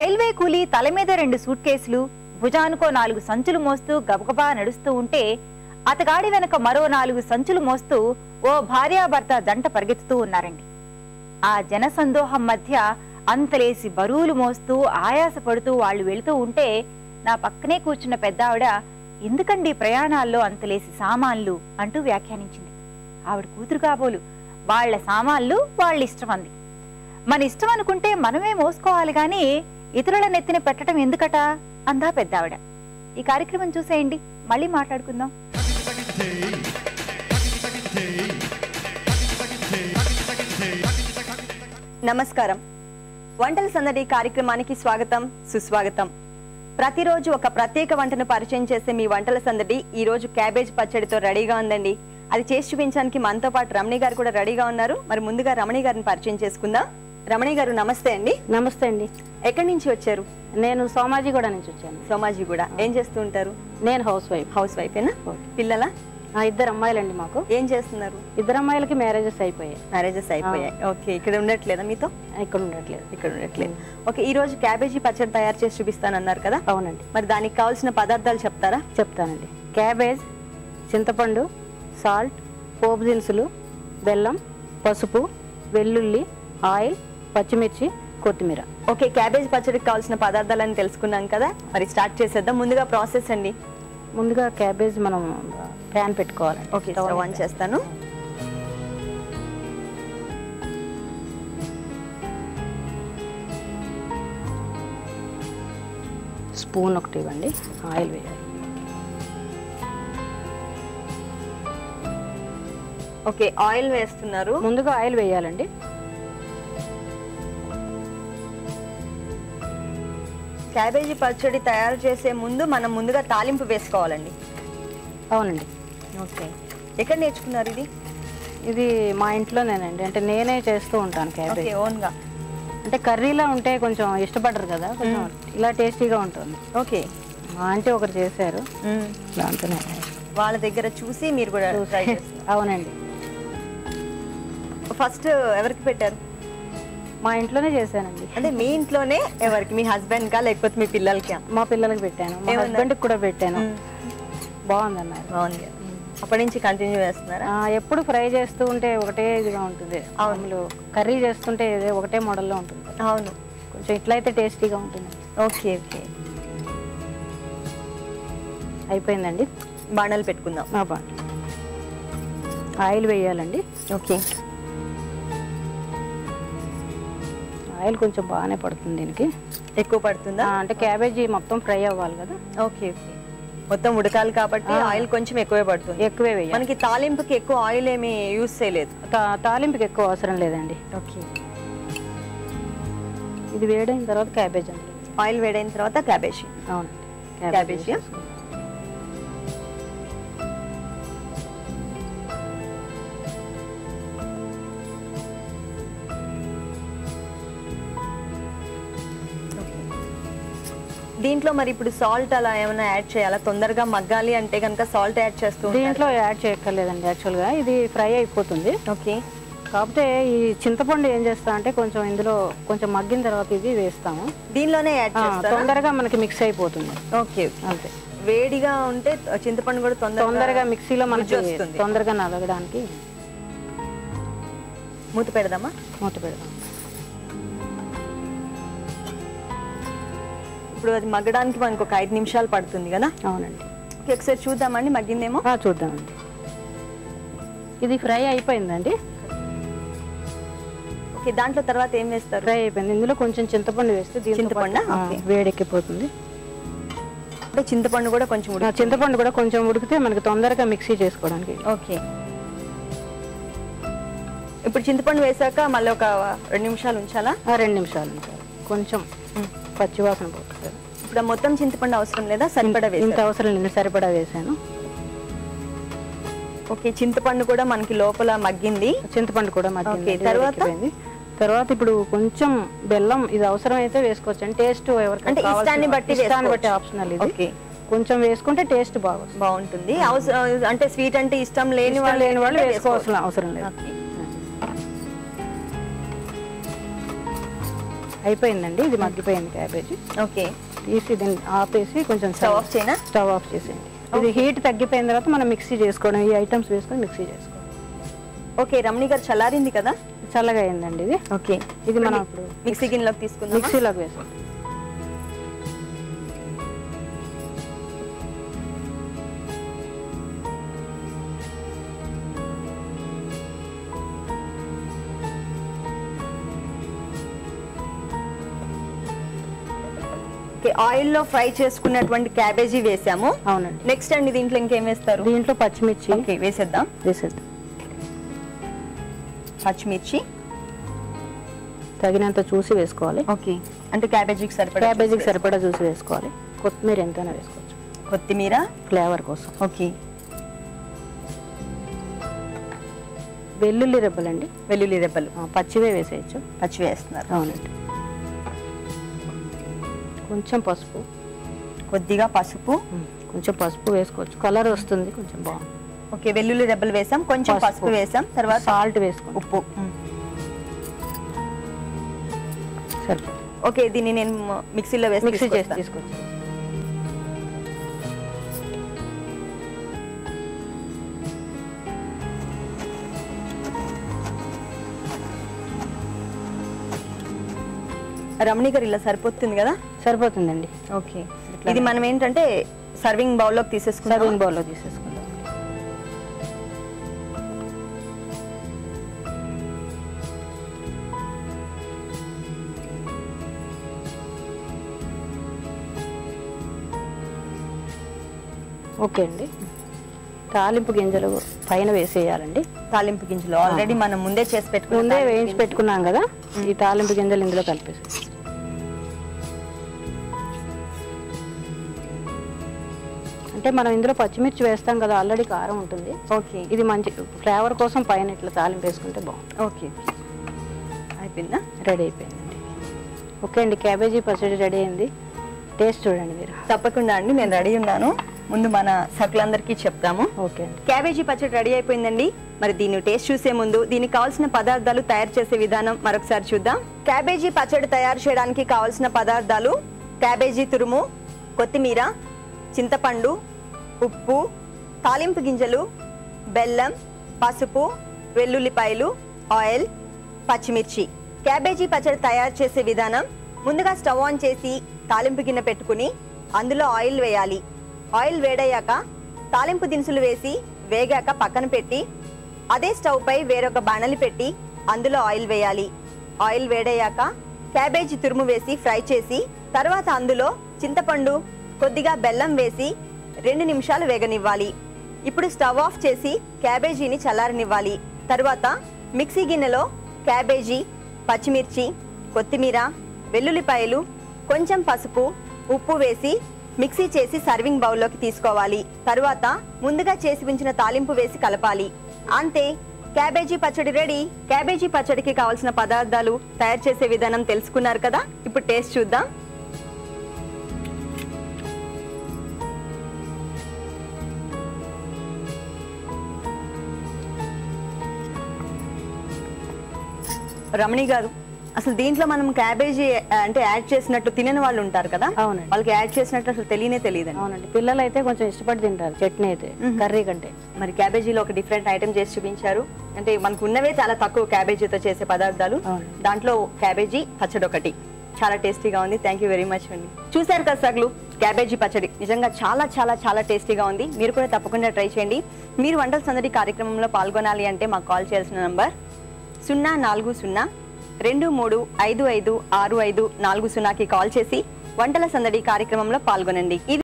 Railway కూలీ తల మీద 2 సూట్ కేసులు, భుజానుకో 4 సంచులు మోస్తూ గబగబా నడుస్తూ ఉంటే అతగాడి వెనక మరో 4 సంచులు మోస్తూ ఓ భార్యాభర్త జంట పరిగెత్తుతూ ఉన్నారండి. ఆ జనసందోహం మధ్య అంతలేసి బరువులు మోస్తూ ఆయాసపడుతూ వాళ్ళు వెళుతూ ఉంటే నా పక్కనే కూర్చున్న పెద్దావిడ, ఎందుకండి ప్రయాణాల్లో అంతలేసి సామాన్లు అంటూ వ్యాఖ్యానించింది. ఆవిడ కూతురు కాబోలు, వాళ్ల సామాన్లు వాళ్ళ ఇష్టం అంది. మన ఇష్టం అనుకుంటే మనమే మోసుకోవాలి గాని ఇతరుల నెత్తిన పెట్టడం ఎందుకట అందా పెద్దావిడ. ఈ కార్యక్రమం చూసేయండి, మళ్ళీ మాట్లాడుకుందాం. నమస్కారం. వంటల సందడి కార్యక్రమానికి స్వాగతం, సుస్వాగతం. ప్రతిరోజు ఒక ప్రత్యేక వంటను పరిచయం చేసే మీ వంటల సందడి ఈ రోజు క్యాబేజ్ పచ్చడితో రెడీగా ఉందండి. అది చేసి చూపించడానికి మనతో పాటు రమణి గారు కూడా రెడీగా ఉన్నారు. మరి ముందుగా రమణి గారిని పరిచయం చేసుకుందాం. రమణి గారు నమస్తే అండి. నమస్తే అండి. ఎక్కడి నుంచి వచ్చారు? నేను సోమాజిగూడ నుంచి వచ్చాను. సోమాజిగూడ. ఏం చేస్తూ ఉంటారు? నేను హౌస్ వైఫ్. హౌస్ వైఫేనా? పిల్లల? 2 అమ్మాయిలండి మాకు. ఏం చేస్తున్నారు? 2 అమ్మాయిలకి మ్యారేజెస్ అయిపోయాయి. మ్యారేజెస్ అయిపోయాయి. ఓకే. ఇక్కడ ఉండట్లేదా మీతో? ఇక్కడ ఉండట్లేదు. ఓకే. ఈ రోజు క్యాబేజీ పచ్చడి తయారు చేసి చూపిస్తానన్నారు కదా? అవునండి. మరి దానికి కావాల్సిన పదార్థాలు చెప్తారా? చెప్తానండి. క్యాబేజ్, చింతపండు, సాల్ట్, పోపు దినుసులు, బెల్లం, పసుపు, వెల్లుల్లి, ఆయిల్, పచ్చిమిర్చి, కొత్తిమీర. ఓకే. క్యాబేజ్ పచ్చడికి కావాల్సిన పదార్థాలని తెలుసుకున్నాం కదా, మరి స్టార్ట్ చేసేద్దాం. ముందుగా ప్రాసెస్ అండి. ముందుగా క్యాబేజ్ మనం ప్యాన్ పెట్టుకోవాలి. ఓకే. స్టవ్ ఆన్ చేస్తాను. స్పూన్ ఒకటి ఇవ్వండి. ఆయిల్ వేయాలి. ఓకే. ఆయిల్ వేస్తున్నారు. ముందుగా ఆయిల్ వేయాలండి. క్యాబేజీ పచ్చడి తయారు చేసే ముందు మనం ముందుగా తాలింపు వేసుకోవాలండి. అవునండి. ఓకే. ఎక్కడ నేర్చుకున్నారు ఇది? ఇది మా ఇంట్లోనేనండి. అంటే నేనే చేస్తూ ఉంటాను క్యాబేజ్. ఓన్గా. అంటే కర్రీలా ఉంటే కొంచెం ఇష్టపడరు కదా, కొంచెం ఇలా టేస్టీగా ఉంటుంది. ఓకే. మా ఆంటీ ఒకరు చేశారు, దాంతోనే వాళ్ళ దగ్గర చూసి మీరు కూడా ట్రై చేస్తారు? అవునండి. ఫస్ట్ ఎవరికి పెట్టారు? మా ఇంట్లోనే చేశానండి. అంటే మీ ఇంట్లోనే ఎవరికి? మీ హస్బెండ్ కా లేకపోతే మీ పిల్లలకి? మా పిల్లలకి పెట్టాను, మా హస్బెండ్కి కూడా పెట్టాను. బాగుంది అన్నారు. బాగుంది. అప్పటి నుంచి కంటిన్యూ చేస్తున్నారా? ఎప్పుడు ఫ్రై చేస్తూ ఉంటే ఒకటే ఇదిగా ఉంటుంది. అవును. కర్రీ చేస్తుంటే ఒకటే మోడల్లో ఉంటుంది. అవును. కొంచెం ఇట్లయితే టేస్టీగా ఉంటుంది. ఓకే. ఓకే. అయిపోయిందండి. బాణలు పెట్టుకుందాం. ఆయిల్ వేయాలండి. ఓకే. ఆయిల్ కొంచెం బాగానే పడుతుంది దీనికి. ఎక్కువ పడుతుందా? అంటే క్యాబేజీ మొత్తం ఫ్రై అవ్వాలి కదా. ఓకే. ఓకే. మొత్తం ఉడకాలి కాబట్టి ఆయిల్ కొంచెం ఎక్కువే పడుతుంది. ఎక్కువే వేయాలి. మనకి తాలింపుకి ఎక్కువ ఆయిల్ ఏమి యూజ్ చేయలేదు. తాలింపుకి ఎక్కువ అవసరం లేదండి. ఓకే. ఇది వేడైన తర్వాత క్యాబేజ్ అండి. ఆయిల్ వేడైన తర్వాత క్యాబేజీ. అవునండి. క్యాబేజీ. దీంట్లో మరి ఇప్పుడు సాల్ట్ అలా ఏమైనా యాడ్ చేయాలా? తొందరగా మగ్గాలి అంటే కనుక సాల్ట్ యాడ్ చేస్తూ ఉంటారు. దీంట్లో యాడ్ చేయక్కర్లేదండి. యాక్చువల్గా ఇది ఫ్రై అయిపోతుంది. ఓకే. కాకపోతే ఈ చింతపండు ఏం చేస్తా అంటే కొంచెం ఇందులో కొంచెం మగ్గిన తర్వాత ఇది వేస్తాము. దీనిలోనే యాడ్ చేస్తాం. తొందరగా మనకి మిక్స్ అయిపోతుంది. ఓకే. అంతే. వేడిగా ఉంటే చింతపండు కూడా తొందరగా మిక్సీలో మనకి వస్తుంది, తొందరగా నలగడానికి. మూత పెడదామా? మూత పెడదాం. ఇప్పుడు అది మగ్గడానికి మనకు ఒక 5 నిమిషాలు పడుతుంది కదా? అవునండి. ఒకసారి చూద్దామండి, మగ్గిందేమో. చూద్దామండి. ఇది ఫ్రై అయిపోయిందండి. ఓకే. దాంట్లో తర్వాత ఏం వేస్తారు? ఫ్రై అయిపోయింది. ఇందులో కొంచెం చింతపండు వేస్తే చింతపండు వేడెక్కిపోతుంది. అంటే చింతపండు కూడా కొంచెం ఉడికితే మనకి తొందరగా మిక్సీ చేసుకోవడానికి. ఓకే. ఇప్పుడు చింతపండు వేసాక మళ్ళీ ఒక 2 నిమిషాలు ఉంచాలా? 2 నిమిషాలు ఉంచాలి. కొంచెం పచ్చివాసన పోతుంది. ఇప్పుడు మొత్తం చింతపండు అవసరం లేదా? సరిపడా వేసాను. ఇంత అవసరం లేదు, సరిపడా వేసాను. ఓకే. చింతపండు కూడా మనకి లోపల మగ్గింది. చింతపండు కూడా మగ్గింది. తర్వాత ఇప్పుడు కొంచెం బెల్లం ఇది అవసరం అయితే వేసుకోవచ్చు. అంటే టేస్ట్ ఎవరికి ఇష్టాన్ని బట్టి ఆప్షనల్ ఇది. కొంచెం వేసుకుంటే టేస్ట్ బాగుంటుంది. అంటే స్వీట్ అంటే ఇష్టం లేని వాళ్ళు వేసుకోవాల్సిన అవసరం లేదు. అయిపోయిందండి, ఇది మగ్గిపోయింది క్యాబేజీ. ఓకే, తీసి దీన్ని ఆపేసి కొంచెం స్టవ్ ఆఫ్ చేయనా? స్టవ్ ఆఫ్ చేసేయండి. ఇది హీట్ తగ్గిపోయిన తర్వాత మనం మిక్సీ చేసుకోవడం, ఈ ఐటమ్స్ వేసుకొని మిక్సీ చేసుకోవడం. ఓకే, రమణి గారు చల్లారింది కదా? చల్లగా అయిందండి ఇది. ఓకే, ఇది మనం ఇప్పుడు మిక్సీ గిన్నెలోకి తీసుకుందాం. మిక్సీలోకి వేసాం. ఆయిల్ లో ఫ్రై చేసుకున్నటువంటి క్యాబేజీ వేసాము. అవునండి. నెక్స్ట్ అండి దీంట్లో ఇంకేం వేస్తారు? దీంట్లో పచ్చిమిర్చి. ఓకే, వేసేద్దాం. పచ్చిమిర్చి తగినంత చూసి వేసుకోవాలి. ఓకే, అంటే క్యాబేజీకి సరిపడా చూసి వేసుకోవాలి. కొత్తిమీర ఎంతైనా వేసుకోవచ్చు, కొత్తిమీర ఫ్లేవర్ కోసం. ఓకే, వెల్లుల్లి రెబ్బలండి. వెల్లుల్లి రెబ్బలు పచ్చివే వేసేయచ్చు. పచ్చి వేస్తున్నారు. అవునండి. కొంచెం పసుపు, కొద్దిగా పసుపు, కొంచెం పసుపు వేసుకోవచ్చు, కలర్ వస్తుంది, కొంచెం బాగుంది. ఓకే, వెల్లుల్లి రెబ్బలు వేసాం, కొంచెం పసుపు వేసాం, తర్వాత సాల్ట్ వేసుకోండి, ఉప్పు. సరిపోతుంది. ఓకే, దీన్ని నేను మిక్సీలో వేసి మిక్సీ చేసి తీసుకోవచ్చు. రమణి గారు ఇలా సరిపోతుంది కదా? సరిపోతుందండి. ఓకే, ఇది మనం ఏంటంటే సర్వింగ్ బౌల్లోకి తీసేసుకుందాం. సర్వింగ్ బౌల్లో తీసేసుకుందాం. ఓకే అండి, తాలింపు గింజలు పైన వేసేయాలండి. తాలింపు గింజలు ఆల్రెడీ మనం ముందే వేయించి పెట్టుకున్నాం కదా, ఈ తాలింపు గింజలు ఇందులో కలిపేసి. అంటే మనం ఇందులో పచ్చిమిర్చి వేస్తాం కదా, ఆల్రెడీ కారం ఉంటుంది. ఓకే, ఇది మంచి ఫ్లేవర్ కోసం పైన ఇట్లా తాలింపు వేసుకుంటే బాగుంటుంది. ఓకే, అయిపోయిందా? రెడీ అయిపోయిందండి. ఓకే అండి, క్యాబేజీ పచ్చడి రెడీ అయింది. టేస్ట్ చూడండి మీరు. తప్పకుండా అండి, నేను రెడీ ఉన్నాను. ముందు మన సకులందరికీ చెప్తాము. ఓకే అండి, క్యాబేజీ పచ్చడి రెడీ అయిపోయిందండి. మరి దీన్ని టేస్ట్ చూసే ముందు దీనికి కావాల్సిన పదార్థాలు తయారు చేసే విధానం మరొకసారి చూద్దాం. క్యాబేజీ పచ్చడి తయారు చేయడానికి కావాల్సిన పదార్థాలు: క్యాబేజీ తురుము, కొత్తిమీర, చింతపండు, ఉప్పు, తాలింపు గింజలు, బెల్లం, పసుపు, వెల్లుల్లిపాయలు, ఆయిల్, పచ్చిమిర్చి. క్యాబేజీ పచ్చడి తయారు చేసే విధానం: ముందుగా స్టవ్ ఆన్ చేసి తాలింపు గిన్నె పెట్టుకుని అందులో ఆయిల్ వేయాలి. ఆయిల్ వేడయ్యాక తాలింపు దినుసులు వేసి వేగాక పక్కన పెట్టి అదే స్టవ్ పై వేరొక బాణలి పెట్టి అందులో ఆయిల్ వేయాలి. ఆయిల్ వేడయ్యాక క్యాబేజీ తురుము వేసి ఫ్రై చేసి తర్వాత అందులో చింతపండు, కొద్దిగా బెల్లం వేసి 2 నిమిషాలు వేగనివ్వాలి. ఇప్పుడు స్టవ్ ఆఫ్ చేసి క్యాబేజీని చల్లారనివ్వాలి. తర్వాత మిక్సీ గిన్నెలో క్యాబేజీ, పచ్చిమిర్చి, కొత్తిమీర, వెల్లుల్లిపాయలు, కొంచెం పసుపు, ఉప్పు వేసి మిక్సీ చేసి సర్వింగ్ బౌల్లోకి తీసుకోవాలి. తర్వాత ముందుగా చేసి ఉంచిన తాలింపు వేసి కలపాలి. అంతే, క్యాబేజీ పచ్చడి రెడీ. క్యాబేజీ పచ్చడికి కావాల్సిన పదార్థాలు తయారు చేసే విధానం తెలుసుకున్నారు కదా, ఇప్పుడు టేస్ట్ చూద్దాం. రమణి గారు, అసలు దీంట్లో మనం క్యాబేజీ అంటే యాడ్ చేసినట్టు తినని వాళ్ళు ఉంటారు కదా? అవునండి, వాళ్ళకి యాడ్ చేసినట్టు అసలు తెలియనే తెలియదు. అవునండి, పిల్లలు అయితే కొంచెం ఇష్టపడి తింటారు చట్నీ అయితే, కర్రీ కంటే. మరి క్యాబేజీలో ఒక డిఫరెంట్ ఐటమ్ చేసి చూపించారు. అంటే మనకు ఉన్నవే చాలా తక్కువ క్యాబేజీతో చేసే పదార్థాలు, దాంట్లో క్యాబేజీ పచ్చడి ఒకటి. చాలా టేస్టీగా ఉంది. థ్యాంక్ యూ వెరీ మచ్ అండి. చూసారు కదా సగ్లు, క్యాబేజీ పచ్చడి నిజంగా చాలా చాలా చాలా టేస్టీగా ఉంది. మీరు కూడా తప్పకుండా ట్రై చేయండి. మీరు వంటల సందడి కార్యక్రమంలో పాల్గొనాలి అంటే మాకు కాల్ చేయాల్సిన నంబర్ 040-2355-6540కి కాల్ చేసి వంటల సందడి కార్యక్రమంలో పాల్గొనండి.